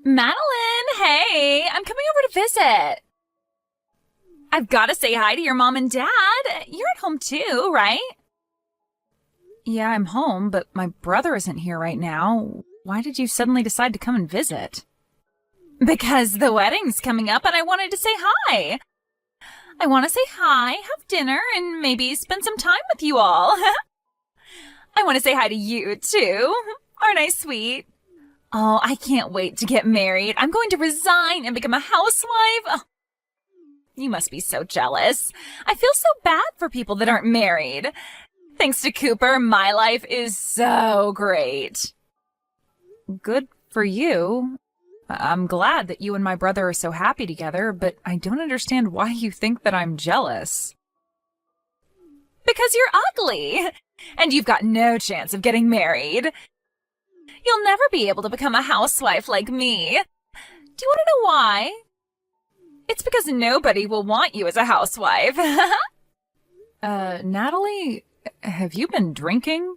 Madeline, hey, I'm coming over to visit. I've got to say hi to your mom and dad. You're at home too, right? Yeah, I'm home, but my brother isn't here right now. Why did you suddenly decide to come and visit? Because the wedding's coming up and I wanted to say hi. I want to say hi, have dinner, and maybe spend some time with you all. I want to say hi to you too. Aren't I sweet? Oh, I can't wait to get married. I'm going to resign and become a housewife. Oh, you must be so jealous. I feel so bad for people that aren't married. Thanks to Cooper, my life is so great. Good for you. I'm glad that you and my brother are so happy together, but I don't understand why you think that I'm jealous. Because you're ugly, and you've got no chance of getting married. You'll never be able to become a housewife like me. Do you want to know why? It's because nobody will want you as a housewife. Natalie, have you been drinking?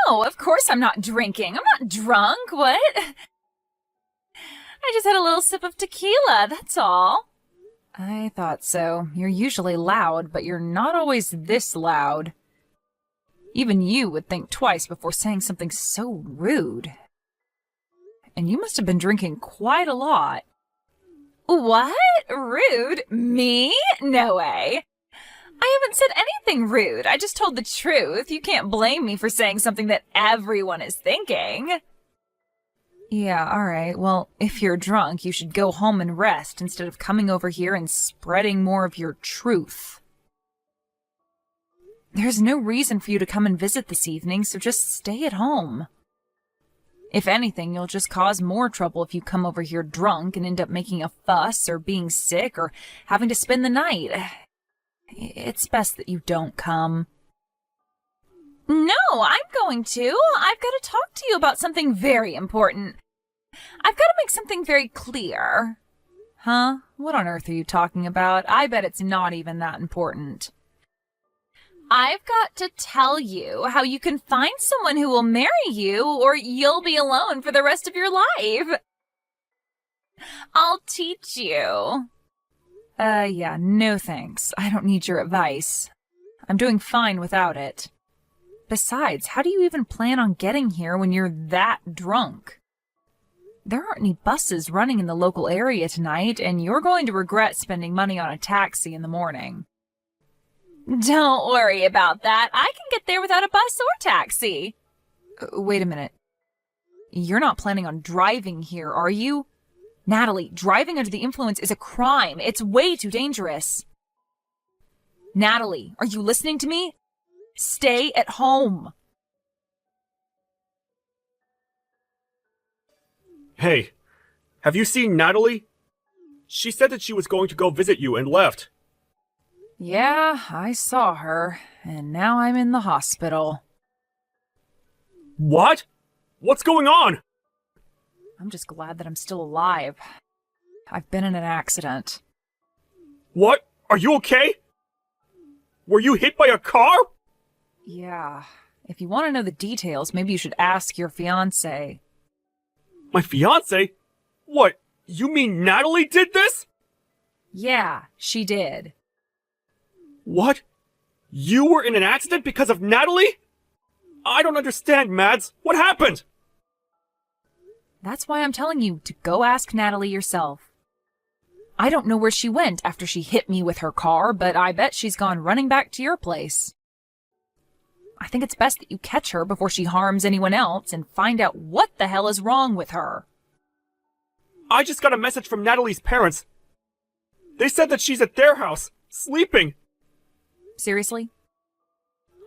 No, of course I'm not drinking. I'm not drunk, what? I just had a little sip of tequila, that's all. I thought so. You're usually loud, but you're not always this loud. Even you would think twice before saying something so rude. And you must have been drinking quite a lot. What? Rude? Me? No way. I haven't said anything rude. I just told the truth. You can't blame me for saying something that everyone is thinking. Yeah, all right. Well, if you're drunk, you should go home and rest instead of coming over here and spreading more of your truth. There's no reason for you to come and visit this evening, so just stay at home. If anything, you'll just cause more trouble if you come over here drunk and end up making a fuss or being sick or having to spend the night. It's best that you don't come. No, I'm going to. I've got to talk to you about something very important. I've got to make something very clear. Huh? What on earth are you talking about? I bet it's not even that important. I've got to tell you how you can find someone who will marry you or you'll be alone for the rest of your life. I'll teach you. Yeah, no thanks. I don't need your advice. I'm doing fine without it. Besides, how do you even plan on getting here when you're that drunk? There aren't any buses running in the local area tonight, and you're going to regret spending money on a taxi in the morning. Don't worry about that. I can get there without a bus or taxi. Wait a minute. You're not planning on driving here, are you? Natalie, driving under the influence is a crime. It's way too dangerous. Natalie, are you listening to me? Stay at home. Hey, have you seen Natalie? She said that she was going to go visit you and left. Yeah, I saw her, and now I'm in the hospital. What? What's going on? I'm just glad that I'm still alive. I've been in an accident. What? Are you okay? Were you hit by a car? Yeah. If you want to know the details, maybe you should ask your fiancée. My fiancé? What? You mean Natalie did this? Yeah, she did. What? You were in an accident because of Natalie? I don't understand, Mads. What happened? That's why I'm telling you to go ask Natalie yourself. I don't know where she went after she hit me with her car, but I bet she's gone running back to your place. I think it's best that you catch her before she harms anyone else and find out what the hell is wrong with her. I just got a message from Natalie's parents. They said that she's at their house, sleeping. Seriously?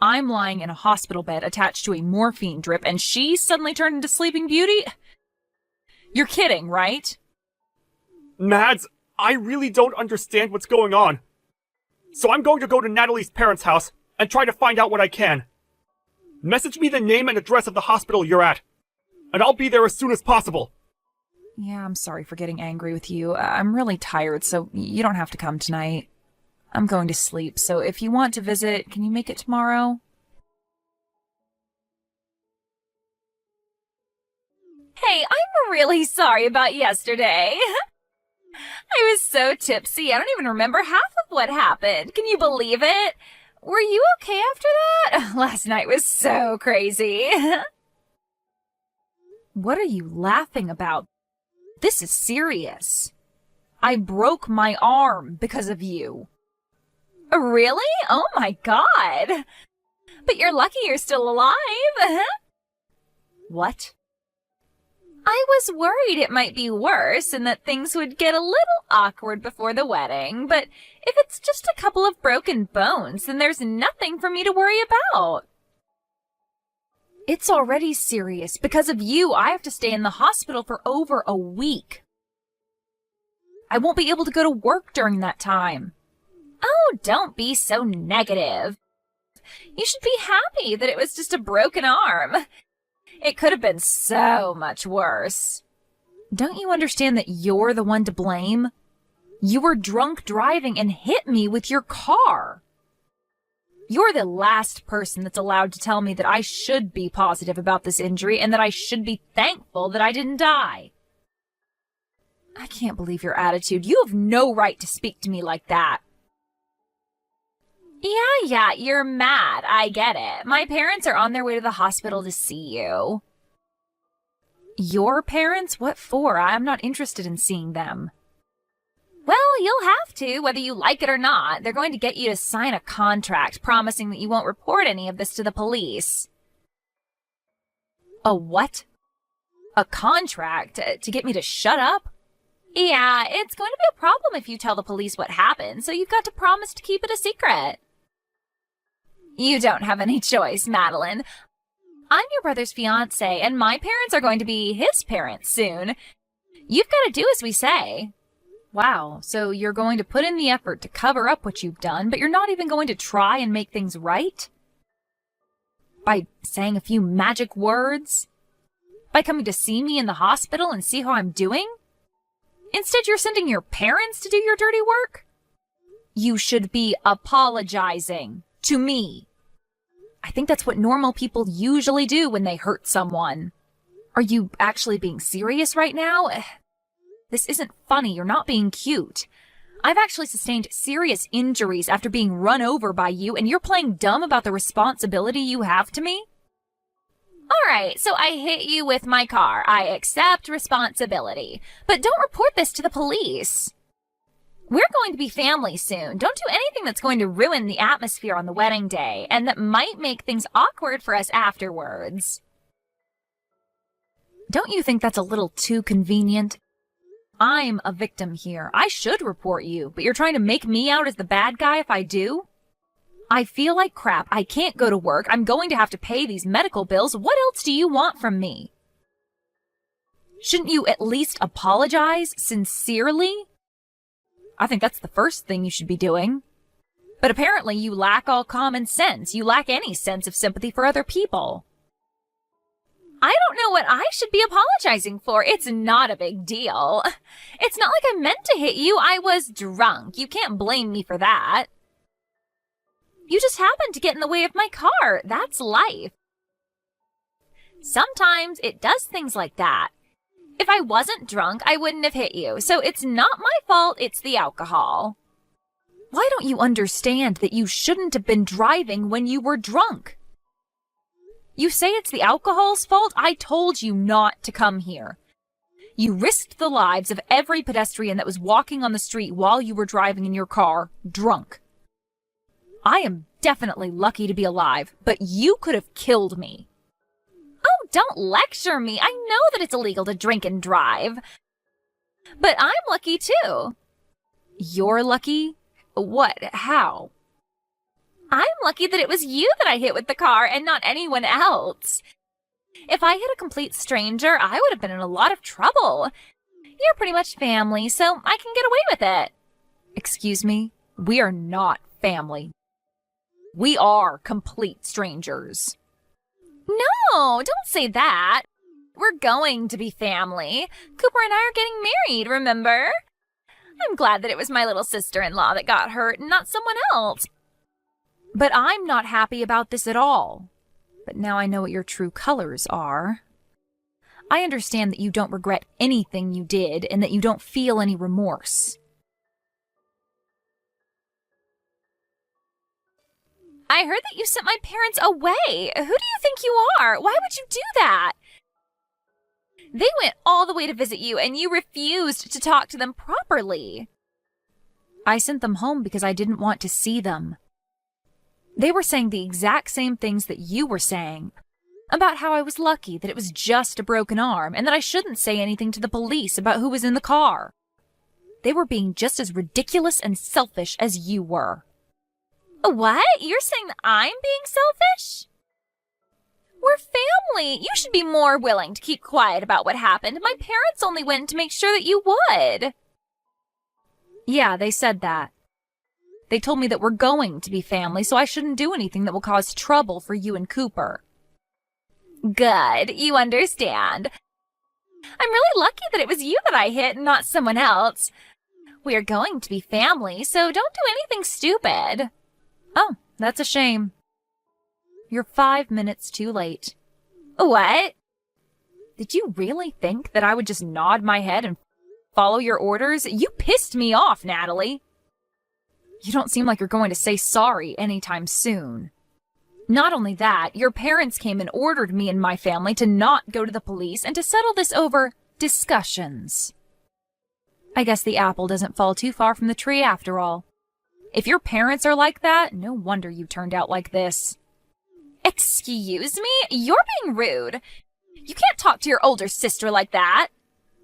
I'm lying in a hospital bed attached to a morphine drip and she suddenly turned into Sleeping Beauty? You're kidding, right? Mads, I really don't understand what's going on. So I'm going to go to Natalie's parents' house and try to find out what I can. Message me the name and address of the hospital you're at, and I'll be there as soon as possible. Yeah, I'm sorry for getting angry with you. I'm really tired, so you don't have to come tonight. I'm going to sleep, so if you want to visit, can you make it tomorrow? Hey, I'm really sorry about yesterday. I was so tipsy, I don't even remember half of what happened. Can you believe it? Were you okay after that? Last night was so crazy. What are you laughing about? This is serious. I broke my arm because of you. Really? Oh my God. But you're lucky you're still alive. What? I was worried it might be worse and that things would get a little awkward before the wedding, but if it's just a couple of broken bones, then there's nothing for me to worry about. It's already serious. Because of you, I have to stay in the hospital for over a week. I won't be able to go to work during that time. Oh, don't be so negative. You should be happy that it was just a broken arm. It could have been so much worse. Don't you understand that you're the one to blame? You were drunk driving and hit me with your car. You're the last person that's allowed to tell me that I should be positive about this injury and that I should be thankful that I didn't die. I can't believe your attitude. You have no right to speak to me like that. Yeah, you're mad. I get it. My parents are on their way to the hospital to see you. Your parents? What for? I'm not interested in seeing them. Well, you'll have to, whether you like it or not. They're going to get you to sign a contract promising that you won't report any of this to the police. A what? A contract? To get me to shut up? Yeah, it's going to be a problem if you tell the police what happened, so you've got to promise to keep it a secret. You don't have any choice, Madeline. I'm your brother's fiancée, and my parents are going to be his parents soon. You've got to do as we say. Wow, so you're going to put in the effort to cover up what you've done, but you're not even going to try and make things right? By saying a few magic words? By coming to see me in the hospital and see how I'm doing? Instead, you're sending your parents to do your dirty work? You should be apologizing. To me. I think that's what normal people usually do when they hurt someone. Are you actually being serious right now? This isn't funny. You're not being cute. I've actually sustained serious injuries after being run over by you, and you're playing dumb about the responsibility you have to me? All right, so I hit you with my car. I accept responsibility. But don't report this to the police. We're going to be family soon. Don't do anything that's going to ruin the atmosphere on the wedding day, and that might make things awkward for us afterwards. Don't you think that's a little too convenient? I'm a victim here. I should report you, but you're trying to make me out as the bad guy if I do? I feel like crap. I can't go to work. I'm going to have to pay these medical bills. What else do you want from me? Shouldn't you at least apologize sincerely? I think that's the first thing you should be doing. But apparently you lack all common sense. You lack any sense of sympathy for other people. I don't know what I should be apologizing for. It's not a big deal. It's not like I meant to hit you. I was drunk. You can't blame me for that. You just happened to get in the way of my car. That's life. Sometimes it does things like that. If I wasn't drunk, I wouldn't have hit you. So it's not my fault, it's the alcohol. Why don't you understand that you shouldn't have been driving when you were drunk? You say it's the alcohol's fault? I told you not to come here. You risked the lives of every pedestrian that was walking on the street while you were driving in your car, drunk. I am definitely lucky to be alive, but you could have killed me. Oh, don't lecture me. I know that it's illegal to drink and drive. But I'm lucky too. You're lucky? What? How? I'm lucky that it was you that I hit with the car and not anyone else. If I hit a complete stranger, I would have been in a lot of trouble. You're pretty much family, so I can get away with it. Excuse me? We are not family. We are complete strangers. No, don't say that. We're going to be family. Cooper and I are getting married, remember? I'm glad that it was my little sister-in-law that got hurt and not someone else. But I'm not happy about this at all. But now I know what your true colors are. I understand that you don't regret anything you did and that you don't feel any remorse. I heard that you sent my parents away. Who do you think you are? Why would you do that? They went all the way to visit you and you refused to talk to them properly. I sent them home because I didn't want to see them. They were saying the exact same things that you were saying, about how I was lucky that it was just a broken arm and that I shouldn't say anything to the police about who was in the car. They were being just as ridiculous and selfish as you were. What? You're saying that I'm being selfish? We're family. You should be more willing to keep quiet about what happened. My parents only went to make sure that you would. Yeah, they said that. They told me that we're going to be family, so I shouldn't do anything that will cause trouble for you and Cooper. Good. You understand. I'm really lucky that it was you that I hit and not someone else. We are going to be family, so don't do anything stupid. Oh, that's a shame. You're 5 minutes too late. What? Did you really think that I would just nod my head and follow your orders? You pissed me off, Natalie. You don't seem like you're going to say sorry anytime soon. Not only that, your parents came and ordered me and my family to not go to the police and to settle this over discussions. I guess the apple doesn't fall too far from the tree after all. If your parents are like that, no wonder you turned out like this. Excuse me? You're being rude. You can't talk to your older sister like that.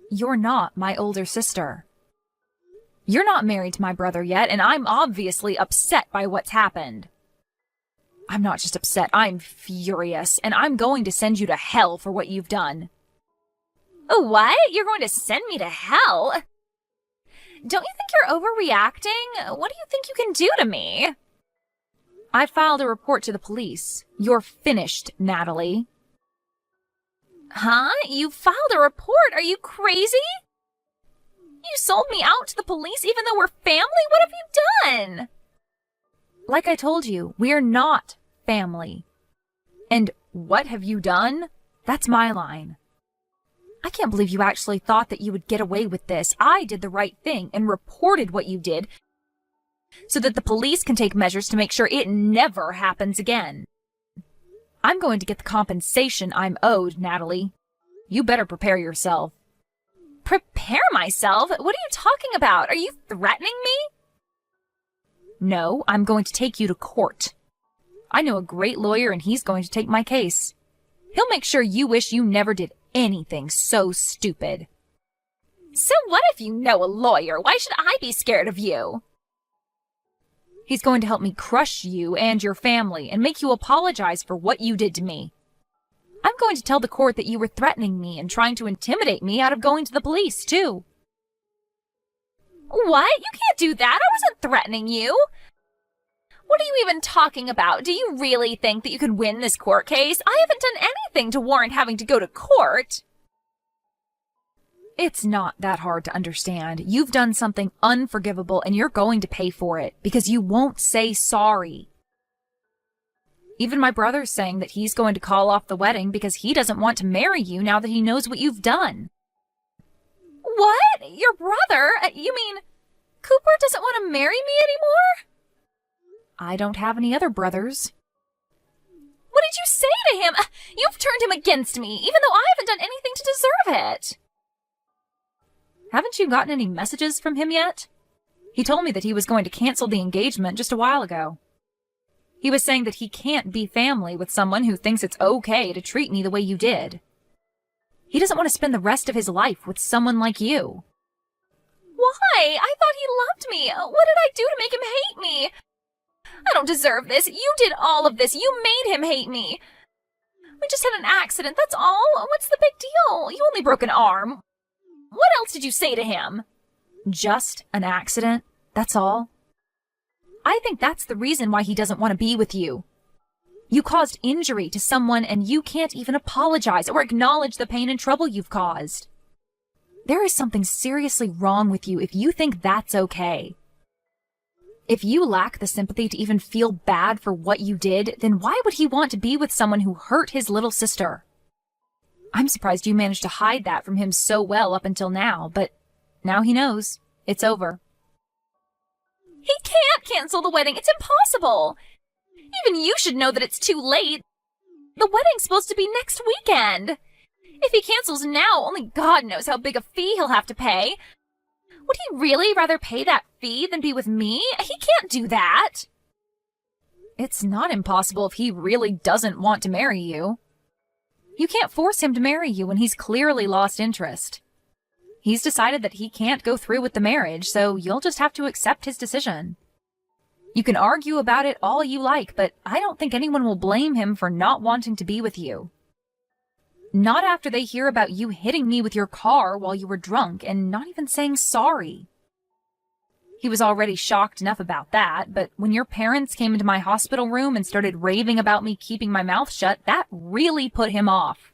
You're not my older sister. You're not married to my brother yet, and I'm obviously upset by what's happened. I'm not just upset, I'm furious, and I'm going to send you to hell for what you've done. What? You're going to send me to hell? Don't you think you're overreacting? What do you think you can do to me? I filed a report to the police. You're finished, Natalie. Huh? You filed a report? Are you crazy? You sold me out to the police even though we're family? What have you done? Like I told you, we're not family. And what have you done? That's my line. I can't believe you actually thought that you would get away with this. I did the right thing and reported what you did so that the police can take measures to make sure it never happens again. I'm going to get the compensation I'm owed, Natalie. You better prepare yourself. Prepare myself? What are you talking about? Are you threatening me? No, I'm going to take you to court. I know a great lawyer and he's going to take my case. He'll make sure you wish you never did anything so stupid. So what if you know a lawyer? Why should I be scared of you? He's going to help me crush you and your family and make you apologize for what you did to me. I'm going to tell the court that you were threatening me and trying to intimidate me out of going to the police, too. What? You can't do that. I wasn't threatening you. What are you even talking about? Do you really think that you could win this court case? I haven't done anything to warrant having to go to court. It's not that hard to understand. You've done something unforgivable and you're going to pay for it because you won't say sorry. Even my brother's saying that he's going to call off the wedding because he doesn't want to marry you now that he knows what you've done. What? Your brother? You mean Cooper doesn't want to marry me anymore? I don't have any other brothers. What did you say to him? You've turned him against me, even though I haven't done anything to deserve it. Haven't you gotten any messages from him yet? He told me that he was going to cancel the engagement just a while ago. He was saying that he can't be family with someone who thinks it's okay to treat me the way you did. He doesn't want to spend the rest of his life with someone like you. Why? I thought he loved me. What did I do to make him hate me? I don't deserve this. You did all of this. You made him hate me. We just had an accident, that's all. What's the big deal? You only broke an arm. What else did you say to him? Just an accident, that's all. I think that's the reason why he doesn't want to be with you. You caused injury to someone and you can't even apologize or acknowledge the pain and trouble you've caused. There is something seriously wrong with you if you think that's okay. If you lack the sympathy to even feel bad for what you did, then why would he want to be with someone who hurt his little sister? I'm surprised you managed to hide that from him so well up until now, but now he knows. It's over. He can't cancel the wedding. It's impossible. Even you should know that it's too late. The wedding's supposed to be next weekend. If he cancels now, only God knows how big a fee he'll have to pay. Would he really rather pay that fee than be with me? He can't do that. It's not impossible if he really doesn't want to marry you. You can't force him to marry you when he's clearly lost interest. He's decided that he can't go through with the marriage, so you'll just have to accept his decision. You can argue about it all you like, but I don't think anyone will blame him for not wanting to be with you. Not after they hear about you hitting me with your car while you were drunk and not even saying sorry. He was already shocked enough about that, but when your parents came into my hospital room and started raving about me keeping my mouth shut, that really put him off.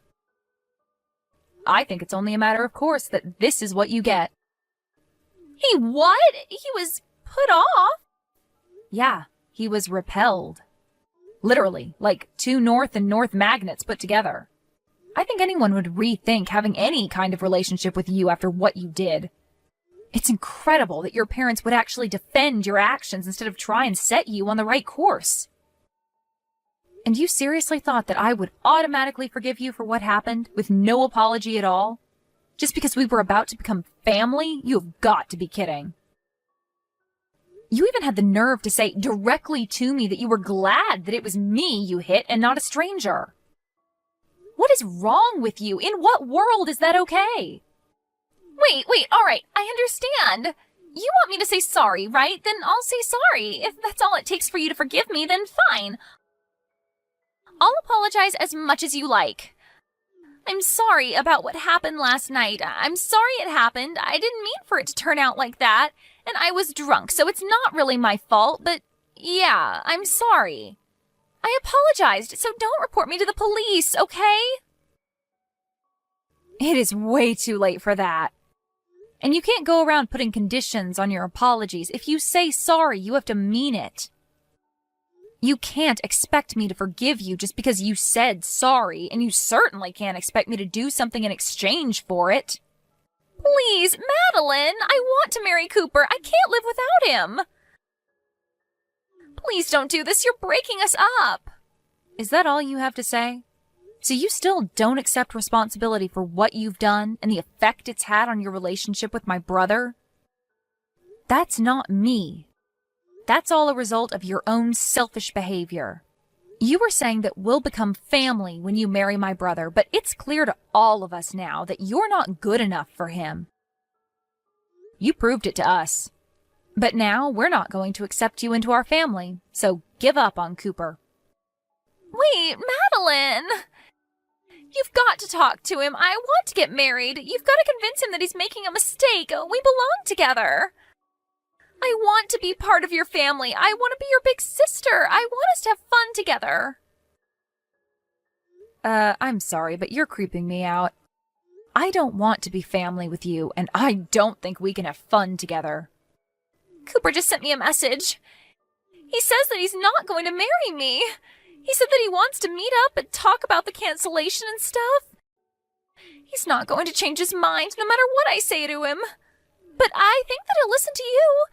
I think it's only a matter of course that this is what you get. He what? He was put off? Yeah, he was repelled. Literally, like two north and north magnets put together. I think anyone would rethink having any kind of relationship with you after what you did. It's incredible that your parents would actually defend your actions instead of try and set you on the right course. And you seriously thought that I would automatically forgive you for what happened, with no apology at all? Just because we were about to become family? You have got to be kidding. You even had the nerve to say directly to me that you were glad that it was me you hit and not a stranger. What is wrong with you? In what world is that okay? Wait, all right, I understand. You want me to say sorry, right? Then I'll say sorry. If that's all it takes for you to forgive me, then fine. I'll apologize as much as you like. I'm sorry about what happened last night. I'm sorry it happened. I didn't mean for it to turn out like that. And I was drunk, so it's not really my fault, but yeah, I'm sorry. I apologized, so don't report me to the police, okay? It is way too late for that. And you can't go around putting conditions on your apologies. If you say sorry, you have to mean it. You can't expect me to forgive you just because you said sorry, and you certainly can't expect me to do something in exchange for it. Please, Madeline, I want to marry Cooper. I can't live without him. Please don't do this. You're breaking us up. Is that all you have to say? So you still don't accept responsibility for what you've done and the effect it's had on your relationship with my brother? That's not me. That's all a result of your own selfish behavior. You were saying that we'll become family when you marry my brother, but it's clear to all of us now that you're not good enough for him. You proved it to us. But now we're not going to accept you into our family, so give up on Cooper. Wait, Madeline! You've got to talk to him. I want to get married. You've got to convince him that he's making a mistake. We belong together. I want to be part of your family. I want to be your big sister. I want us to have fun together. I'm sorry, but you're creeping me out. I don't want to be family with you, and I don't think we can have fun together. Cooper just sent me a message. He says that he's not going to marry me. He said that he wants to meet up and talk about the cancellation and stuff. He's not going to change his mind no matter what I say to him. But I think that he'll listen to you.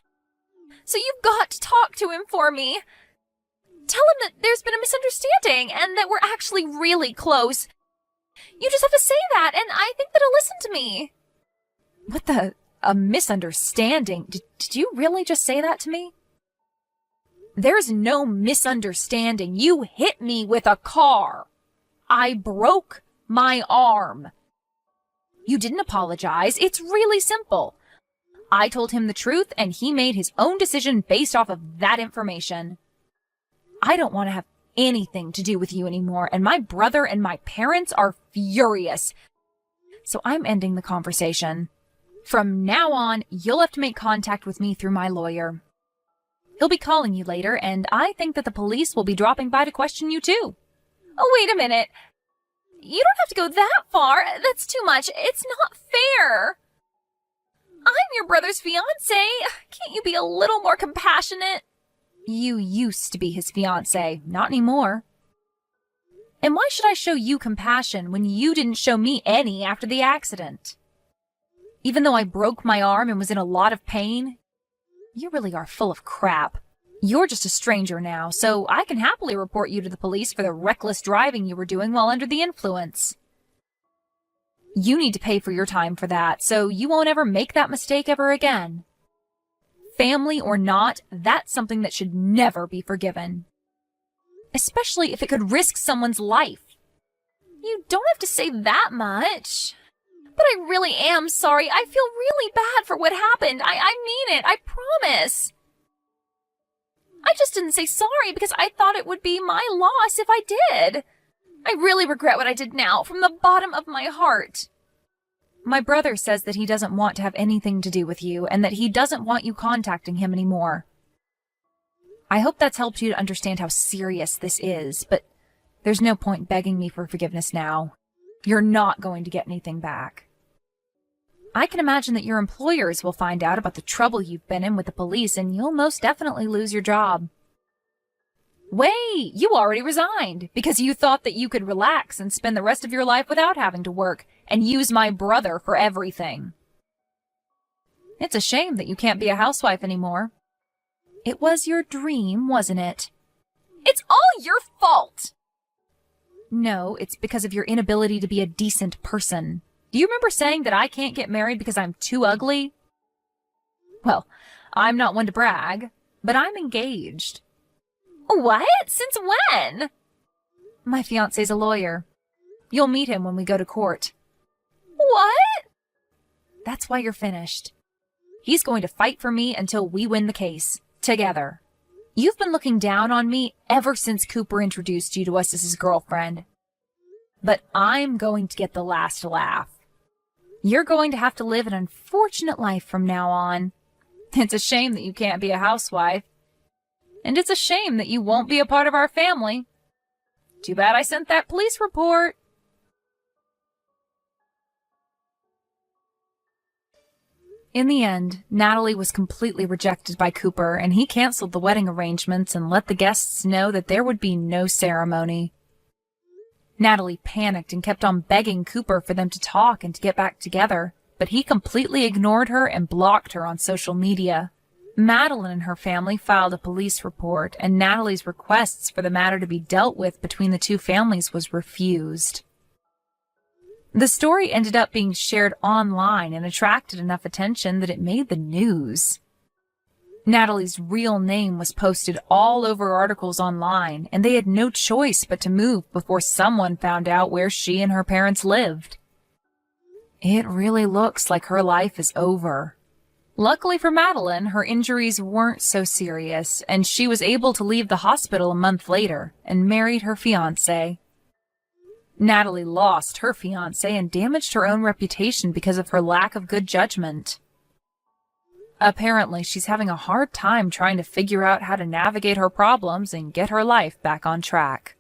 So you've got to talk to him for me. Tell him that there's been a misunderstanding and that we're actually really close. You just have to say that, and I think that he'll listen to me. What a misunderstanding? Did you really just say that to me? There's no misunderstanding. You hit me with a car. I broke my arm. You didn't apologize. It's really simple. I told him the truth, and he made his own decision based off of that information. I don't want to have anything to do with you anymore, and my brother and my parents are furious. So I'm ending the conversation. From now on, you'll have to make contact with me through my lawyer. He'll be calling you later, and I think that the police will be dropping by to question you too. Oh, wait a minute. You don't have to go that far. That's too much. It's not fair. I'm your brother's fiancée. Can't you be a little more compassionate? You used to be his fiancée, not anymore. And why should I show you compassion when you didn't show me any after the accident? Even though I broke my arm and was in a lot of pain, you really are full of crap. You're just a stranger now, so I can happily report you to the police for the reckless driving you were doing while under the influence. You need to pay for your time for that, so you won't ever make that mistake ever again. Family or not, that's something that should never be forgiven. Especially if it could risk someone's life. You don't have to say that much. But I really am sorry. I feel really bad for what happened. I mean it. I promise. I just didn't say sorry because I thought it would be my loss if I did. I really regret what I did now, from the bottom of my heart. My brother says that he doesn't want to have anything to do with you and that he doesn't want you contacting him anymore. I hope that's helped you to understand how serious this is, but there's no point begging me for forgiveness now. You're not going to get anything back. I can imagine that your employers will find out about the trouble you've been in with the police and you'll most definitely lose your job. Wait, you already resigned because you thought that you could relax and spend the rest of your life without having to work and use my brother for everything. It's a shame that you can't be a housewife anymore. It was your dream, wasn't it? It's all your fault! No, it's because of your inability to be a decent person. Do you remember saying that I can't get married because I'm too ugly? Well, I'm not one to brag, but I'm engaged. What? Since when? My fiancé's a lawyer. You'll meet him when we go to court. What? That's why you're finished. He's going to fight for me until we win the case. Together. You've been looking down on me ever since Cooper introduced you to us as his girlfriend. But I'm going to get the last laugh. You're going to have to live an unfortunate life from now on. It's a shame that you can't be a housewife. And it's a shame that you won't be a part of our family. Too bad I sent that police report. In the end, Natalie was completely rejected by Cooper, and he canceled the wedding arrangements and let the guests know that there would be no ceremony. Natalie panicked and kept on begging Cooper for them to talk and to get back together, but he completely ignored her and blocked her on social media. Madeline and her family filed a police report, and Natalie's requests for the matter to be dealt with between the two families was refused. The story ended up being shared online and attracted enough attention that it made the news. Natalie's real name was posted all over articles online, and they had no choice but to move before someone found out where she and her parents lived. It really looks like her life is over. Luckily for Madeline, her injuries weren't so serious, and she was able to leave the hospital a month later and married her fiancé. Natalie lost her fiancé and damaged her own reputation because of her lack of good judgment. Apparently, she's having a hard time trying to figure out how to navigate her problems and get her life back on track.